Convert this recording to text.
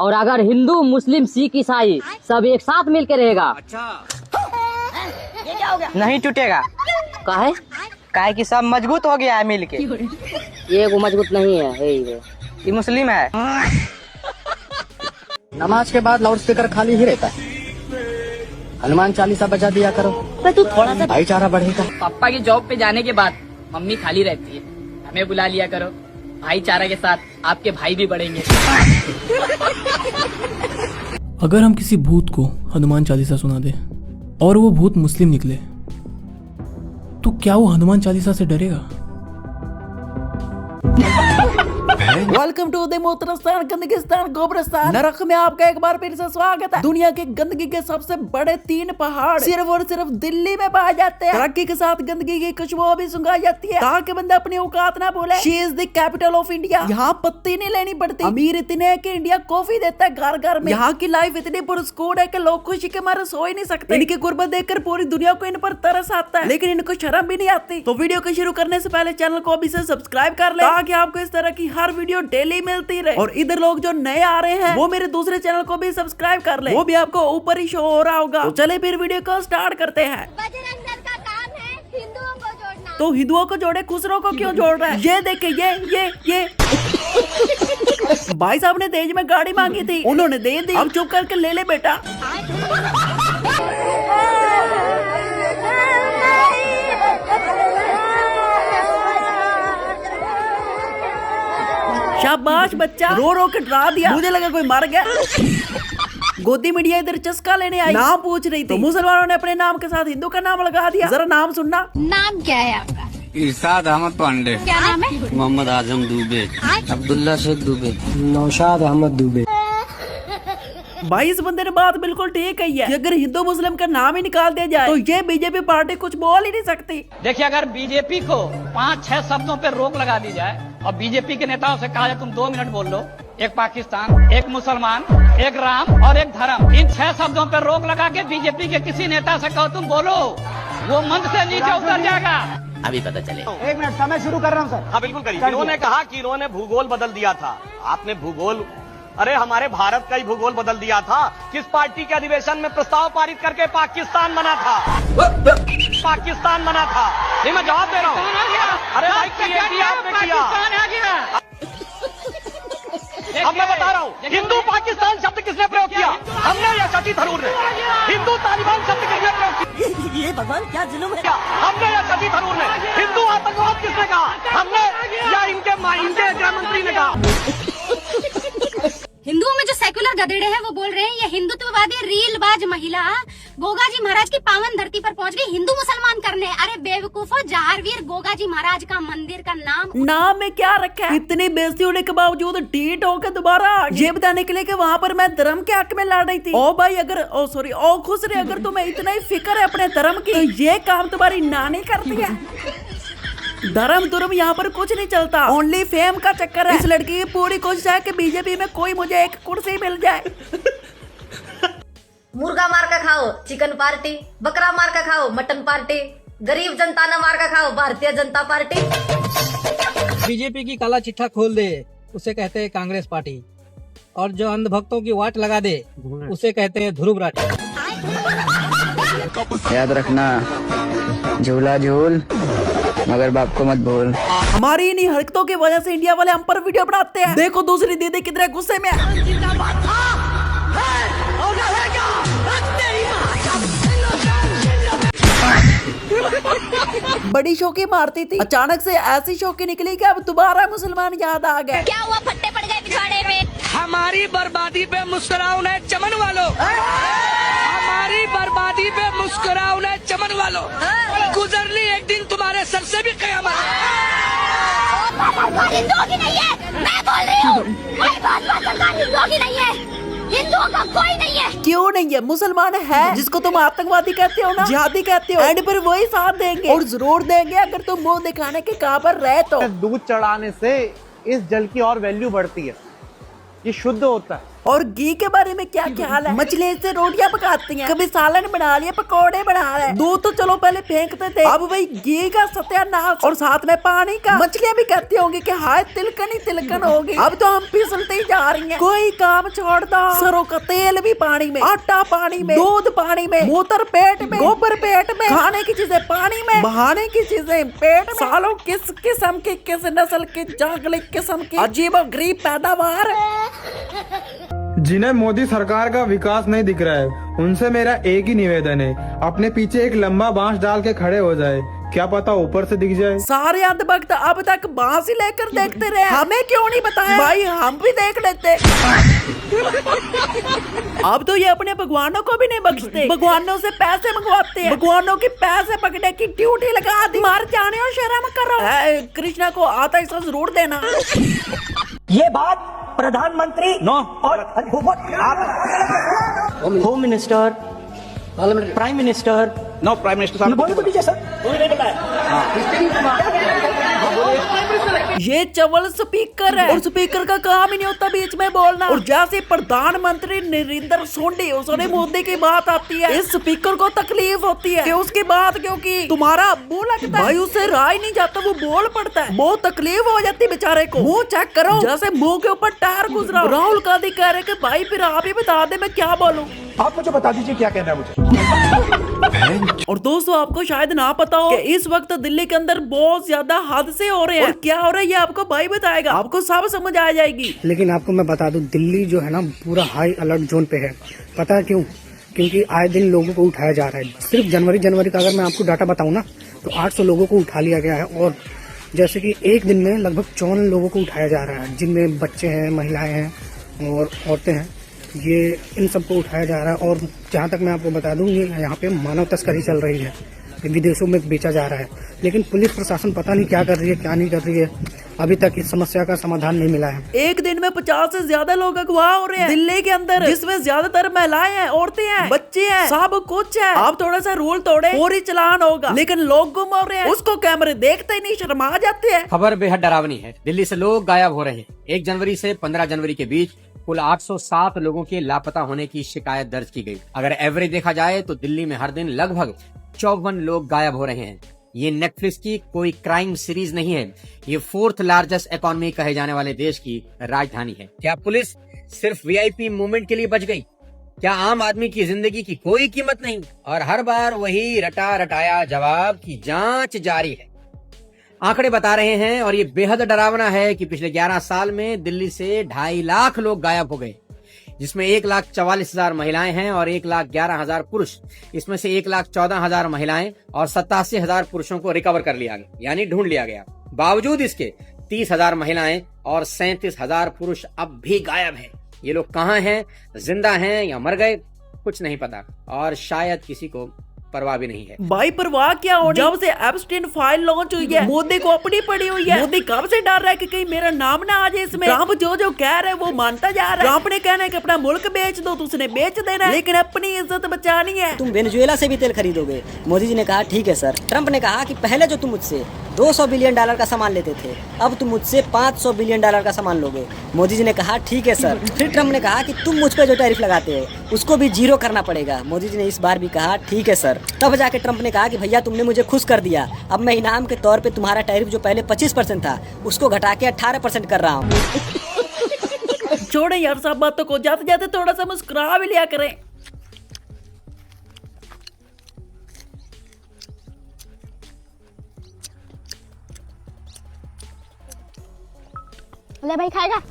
और अगर हिंदू मुस्लिम सिख ईसाई सब एक साथ मिलकर रहेगा। अच्छा ये क्या हो गया? नहीं टूटेगा। काहे? काहे कि सब मजबूत हो गया है मिल के। ये वो मजबूत नहीं है, ये मुस्लिम है। नमाज के बाद लाउड स्पीकर खाली ही रहता है। हनुमान चालीसा बजा दिया करो, तू थोड़ा सा भाईचारा बढ़ेगा। पापा की जॉब पे जाने के बाद मम्मी खाली रहती है, हमें बुला लिया करो। भाईचारा के साथ आपके भाई भी बढ़ेंगे। अगर हम किसी भूत को हनुमान चालीसा सुना दे और वो भूत मुस्लिम निकले, तो क्या वो हनुमान चालीसा से डरेगा? वेलकम टू द मूत्रस्थान, गंदगिस्तान, गोबरस्तान, नरक में आपका एक बार फिर से स्वागत है। दुनिया के गंदगी के सबसे बड़े 3 पहाड़ सिर्फ और सिर्फ दिल्ली में पाए जाते हैं। तरक्की के साथ गंदगी की खुशबू भी सुंघाई जाती है ताकि बंदा अपनी औकात ना भूले। She is the capital of India. यहाँ पत्ती नहीं लेनी पड़ती। अमीर इतने हैं कि इंडिया कॉफी देता है घर घर में। यहाँ की लाइफ इतनी पुरस्कून है कि लोग खुशी के मारे सो ही नहीं सकते। इनकी गुर्बत देखकर पूरी दुनिया को इन पर तरस आता है, लेकिन इनको शर्म भी नहीं आती। तो वीडियो को शुरू करने से पहले चैनल को अभी से सब्सक्राइब कर ले ताकि आपको इस तरह की हर वीडियो डेली मिलती रहे। और इधर लोग जो नए आ रहे हैं वो मेरे दूसरे चैनल को भी सब्सक्राइब कर ले, वो भी आपको ऊपर ही शो हो रहा होगा। तो चले फिर वीडियो को स्टार्ट करते हैं। बजरंग दल का काम है हिंदुओं को जोड़ना। तो हिंदुओं को जोड़े, खुसरो को क्यों जोड़ रहा है? ये देखे, ये भाई साहब ने दहेज में गाड़ी मांगी थी, उन्होंने दे दी। अब चुप करके ले ले बेटा। शाबाश बच्चा, रो रो के डरा दिया, मुझे लगा कोई मर गया। गोदी मीडिया इधर चस्का लेने आई, नाम पूछ रही थी, तो मुसलमानों ने अपने नाम के साथ हिंदू का नाम लगा दिया। जरा नाम सुनना। नाम क्या है आपका? इरशाद अहमद पांडे। क्या नाम है? मोहम्मद आजम दुबे। अब्दुल्ला शेख दुबे। नौशाद अहमद दुबे। भाई इस बंदे ने बात बिल्कुल ठीक कही है कि अगर हिंदू मुस्लिम का नाम ही निकाल दिया जाए तो ये बीजेपी पार्टी कुछ बोल ही नहीं सकती। देखिए, अगर बीजेपी को 5-6 शब्दों पे रोक लगा दी जाए और बीजेपी के नेताओं से कहा जाए तुम 2 मिनट बोल लो, एक पाकिस्तान, एक मुसलमान, एक राम और एक धर्म, इन 6 शब्दों पे रोक लगा के बीजेपी के किसी नेता से कहो तुम बोलो, वो मंच से नीचे उतर जाएगा। अभी पता चले। 1 मिनट समय शुरू कर रहा हूँ सर। हाँ बिल्कुल करिए। इन्होंने कहा कि इन्होंने भूगोल बदल दिया था। आपने भूगोल, अरे हमारे भारत का ही भूगोल बदल दिया था। किस पार्टी के अधिवेशन में प्रस्ताव पारित करके पाकिस्तान बना था? पाकिस्तान बना था। नहीं, मैं जवाब दे रहा हूँ। अरे भाई आपने किया। अब मैं बता रहा हूँ, हिंदू पाकिस्तान शब्द किसने प्रयोग किया? हमने या शशि थरूर ने? हिंदू तालिबान शब्द किसने प्रयोग किया? ये भगवान क्या जुल्म है? हमने या शशि थरूर ने? हिंदू आतंकवाद किसने कहा? हमने या इनके गृह मंत्री ने कहा? हिंदुओं में जो सेकुलर गधेड़े हैं वो बोल रहे हैं ये हिंदुत्ववादी रीलबाज महिला गोगा जी महाराज की पावन धरती पर पहुंच गई हिंदू मुसलमान करने। अरे बेवकूफो, जहारवीर गोगा जी महाराज का मंदिर का नाम में क्या रखा है? इतनी बेइज्जती होने के बावजूद ढीठ होकर दोबारा ये बताने के लिए कि वहाँ पर मैं धर्म के हक में लड़ रही थी। ओ भाई, अगर खुसरे, अगर तुम्हें इतना ही फिक्र है अपने धर्म की तो ये काम तुम्हारी नानी करती है। धर्म यहाँ पर कुछ नहीं चलता, ओनली फेम का चक्कर है। इस लड़की की पूरी कोशिश है कि बीजेपी में कोई मुझे एक कुर्सी मिल जाए। मुर्गा मार का खाओ चिकन पार्टी, बकरा मार का खाओ मटन पार्टी, गरीब जनता न मार का खाओ भारतीय जनता पार्टी। बीजेपी की काला चिट्ठा खोल दे उसे कहते हैं कांग्रेस पार्टी, और जो अंधभक्तों की वाट लगा दे उसे कहते हैं ध्रुव राठी। याद रखना, झूला झूल मगर बाप को मत भूल। हमारी इन्हीं हरकतों की वजह से इंडिया वाले हम पर वीडियो बनाते हैं। देखो दूसरी दीदी कितने गुस्से में है। बड़ी शौकी मारती थी, अचानक से ऐसी शौकी निकली कि अब दोबारा मुसलमान याद आ गए। क्या हुआ? फट्टे पड़ गए पिछवाड़े में। हमारी बर्बादी पे मुस्कुराओ न चमन वालों, हमारी बर्बादी पे मुस्कुराओ न चमन वालों, गुजरनी एक दिन तुम्हारे सर से भी कयामत। हिंदुओं की नहीं है, मैं बोल रही हूँ। सरकार हिंदुओं की नहीं है, हिंदुओं का कोई नहीं है। क्यों नहीं है? मुसलमान है जिसको तुम आतंकवादी कहते हो ना, जिहादी कहते हो, एंड पर वही साथ देंगे और जरूर देंगे अगर तुम मुंह दिखाने के काबिल रहे तो। दूध चढ़ाने से इस जल की और वैल्यू बढ़ती है, ये शुद्ध होता है। और घी के बारे में क्या ख्याल है? मछली से रोटियां पकाती हैं, कभी सालन बना लिया, पकौड़े बना रहे। दूध तो चलो पहले फेंकते थे, अब भाई घी का सत्यानाश और साथ में पानी का। मछलियां भी कहती होंगी कि हाय तिलकन ही तिलकन होगी। अब तो हम फिसलते ही जा रही हैं, कोई काम छोड़ दो। सरों का तेल भी पानी में, आटा पानी में, दूध पानी में, मूत्र पेट में, गोबर पेट में, खाने की चीजें पानी में, बहाने की चीजें पेट में। सालों किस किस्म की, किस नस्ल की, जंगली किस्म की अजीबोगरीब पैदावार। जिन्हें मोदी सरकार का विकास नहीं दिख रहा है, उनसे मेरा एक ही निवेदन है, अपने पीछे एक लंबा बांस डाल के खड़े हो जाए, क्या पता ऊपर से दिख जाए। सारे अंधभक्त अब तक बांस ही लेकर देखते रहे, हमें क्यों नहीं बताया? भाई हम भी देख लेते। अब तो ये अपने भगवानों को भी नहीं बख्शते, भगवानों से पैसे मंगवाते हैं, भगवानों की पैसे पकड़ने की ड्यूटी लगा दी। मार जाने और शर्म करो। कृष्णा को आता ही जरूर देना। ये बात प्रधानमंत्री और home minister, prime minister, no prime minister बोल दीजिए सर। ये चवल स्पीकर है और स्पीकर का काम ही नहीं होता बीच में बोलना। और जैसे प्रधानमंत्री नरेंद्र सोंडी उसने मोदी की बात आती है, इस स्पीकर को तकलीफ होती है कि उसकी बात क्योंकि तुम्हारा अब्बू लगता है। भाई उससे राय नहीं जाता, वो बोल पड़ता है, बहुत तकलीफ हो जाती है बेचारे को। मुंह चेक करो, जैसे मुंह के ऊपर टायर गुजरा। राहुल गांधी कह रहे कि भाई फिर आप ही बता दे मैं क्या बोलूं। आप मुझे बता दीजिए क्या कहना है मुझे। और दोस्तों आपको शायद ना पता हो कि इस वक्त दिल्ली के अंदर बहुत ज्यादा हादसे हो रहे हैं और क्या हो रहा है ये आपको भाई बताएगा, आपको सब समझ आ जाएगी। लेकिन आपको मैं बता दूं, दिल्ली जो है ना पूरा हाई अलर्ट जोन पे है। पता है क्यों? क्योंकि आए दिन लोगों को उठाया जा रहा है। सिर्फ जनवरी का अगर मैं आपको डाटा बताऊं ना तो 800 लोगों को उठा लिया गया है। और जैसे कि एक दिन में लगभग 54 लोगों को उठाया जा रहा है, जिनमें बच्चे हैं, महिलाएं हैं और औरतें हैं। ये इन सबको उठाया जा रहा है। और जहाँ तक मैं आपको बता दूं, ये यहाँ पे मानव तस्करी चल रही है, विदेशों में बेचा जा रहा है। लेकिन पुलिस प्रशासन पता नहीं क्या कर रही है, क्या नहीं कर रही है। अभी तक इस समस्या का समाधान नहीं मिला है। एक दिन में 50 से ज्यादा लोग अगवा हो रहे हैं दिल्ली के अंदर, जिसमें ज्यादातर महिलाएं हैं, औरतें हैं, बच्चे हैं, सब कुछ है। आप थोड़ा सा रूल तोड़े पूरी चलान होगा, लेकिन लोग गुम हो रहे हैं, उसको कैमरे देखते ही नहीं, शर्मा जाते हैं। खबर बेहद डरावनी है। दिल्ली से लोग गायब हो रहे हैं। 1 जनवरी से 15 जनवरी के बीच कुल 807 लोगों के लापता होने की शिकायत दर्ज की गई। अगर एवरेज देखा जाए तो दिल्ली में हर दिन लगभग 54 लोग गायब हो रहे हैं। ये नेटफ्लिक्स की कोई क्राइम सीरीज नहीं है, ये 4th लार्जेस्ट इकोनॉमी कहे जाने वाले देश की राजधानी है। क्या पुलिस सिर्फ वीआईपी मूवमेंट के लिए बच गई? क्या आम आदमी की जिंदगी की कोई कीमत नहीं? और हर बार वही रटा रटाया जवाब की जांच जारी है। आंकड़े बता रहे हैं और ये बेहद डरावना है कि पिछले 11 साल में दिल्ली से 2.5 लाख लोग गायब हो गए, जिसमें 1,44,000 महिलाएं हैं और 1,11,000 पुरुष। इसमें से 1,14,000 महिलाएं और 87,000 पुरुषों को रिकवर कर लिया गया, यानी ढूंढ लिया गया। बावजूद इसके 30,000 महिलाएं और 37,000 पुरुष अब भी गायब हैं। ये लोग कहाँ हैं, जिंदा हैं या मर गए, कुछ नहीं पता और शायद किसी को परवाह भी नहीं है। भाई परवाह क्या होनी, जब से एप्स्टीन फाइल लॉन्च हुई है मोदी को अपनी पड़ी हुई है। मोदी कब से डर रहा है कि कहीं मेरा नाम ना आ जाए इसमें। ट्रम्प जो कह रहे हैं वो मानता जा रहा है। ट्रम्प ने कहना है कि अपना मुल्क बेच दो तो उसने बेच देना है, लेकिन अपनी इज्जत बचानी है। तुम वेनेजुएला से भी तेल खरीदोगे? मोदी जी ने कहा ठीक है सर। ट्रम्प ने कहा कि पहले जो तुम मुझसे $200 बिलियन का सामान लेते थे, अब तुम मुझसे $500 बिलियन का सामान लोगे। मोदी जी ने कहा ठीक है सर। फिर ट्रम्प ने कहा कि तुम मुझ पे जो टैरिफ लगाते हो उसको भी 0 करना पड़ेगा। मोदी जी ने इस बार भी कहा ठीक है सर। तब जाके ट्रम्प ने कहा कि भैया तुमने मुझे खुश कर दिया, अब मैं इनाम के तौर पे तुम्हारा टैरिफ जो पहले 25% था उसको घटा के 18% कर रहा हूँ। छोड़े यार सब बातों को, जाते जाते थोड़ा सा मुस्कुरा भी लिया करें। ले भाई खाएगा?